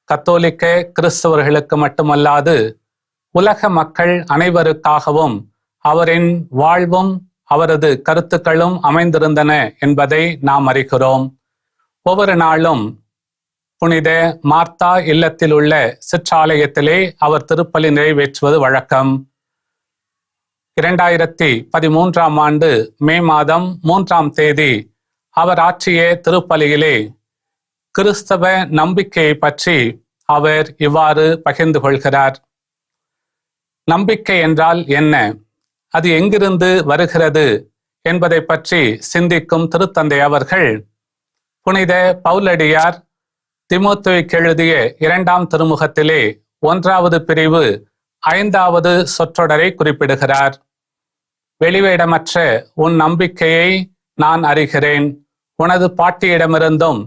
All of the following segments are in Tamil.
கத்தோலிக்க கிறிஸ்தவர்களுக்கு மட்டுமல்லாது உலக மக்கள் அனைவருக்காகவும் அவரின் வாழ்வும் அவரது கருத்துக்களும் அமைந்திருந்தன என்பதை நாம் அறிகிறோம். ஒவ்வொரு நாளும் புனித மார்த்தா இல்லத்தில் உள்ள சிற்றாலயத்திலே அவர் திருப்பலி நிறைவேற்றுவது வழக்கம். 2013ஆம் ஆண்டு மே மாதம் 3ஆம் தேதி அவர் ஆற்றிய திருப்பலியிலே கிறிஸ்தவ நம்பிக்கையை பற்றி அவர் இவ்வாறு பகிர்ந்து கொள்கிறார். நம்பிக்கை என்றால் என்ன, அது எங்கிருந்து வருகிறது என்பதை பற்றி சிந்திக்கும் திருத்தந்தை அவர்கள் புனித பவுலடியார் தீமோத்தேயுவுக்கு எழுதிய 2ஆம் திருமுகத்திலே 1வது பிரிவு 5வது சொற்றொடரை குறிப்பிடுகிறார். வெளிவேடமற்ற உன் நம்பிக்கையை நான் அறிகிறேன். உனது பாட்டியிடமிருந்தும்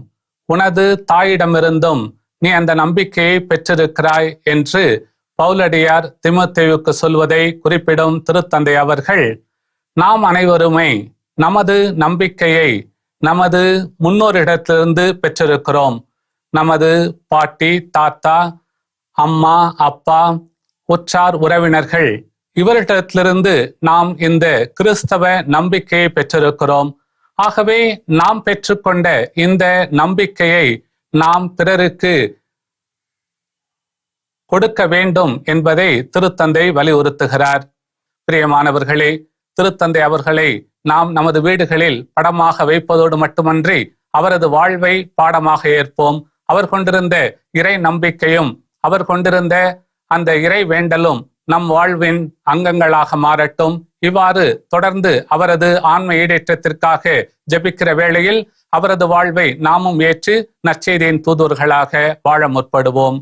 உனது தாயிடமிருந்தும் நீ அந்த நம்பிக்கையை பெற்றிருக்கிறாய் என்று பவுலடியார் தீமோத்தேயுவுக்கு சொல்வதை குறிப்பிடும் திருத்தந்தை அவர்கள், நாம் அனைவருமே நமது நம்பிக்கையை நமது முன்னோரிடத்திலிருந்து பெற்றிருக்கிறோம். நமது பாட்டி, தாத்தா, அம்மா, அப்பா, உற்றார் உறவினர்கள் இவரிடத்திலிருந்து நாம் இந்த கிறிஸ்தவ நம்பிக்கையை பெற்றிருக்கிறோம். ஆகவே நாம் பெற்றுக்கொண்ட இந்த நம்பிக்கையை நாம் பிறருக்கு கொடுக்க வேண்டும் என்பதை திருத்தந்தை வலியுறுத்துகிறார். பிரியமானவர்களே, திருத்தந்தை அவர்களை நாம் நமது வீடுகளில் படமாக வைப்பதோடு மட்டுமன்றி அவரது வாழ்வை பாடமாக ஏற்போம். அவர் கொண்டிருந்த இறை நம்பிக்கையும் அவர் கொண்டிருந்த அந்த இறை வேண்டலும் நம் வாழ்வின் அங்கங்களாக மாறட்டும். இவ்வாறு தொடர்ந்து அவரது ஆன்ம ஈடேற்றத்திற்காக ஜெபிக்கிற வேளையில் அவரது வாழ்வை நாமும் ஏற்று நற்செய்தியின் தூதுவர்களாக வாழ முற்படுவோம்.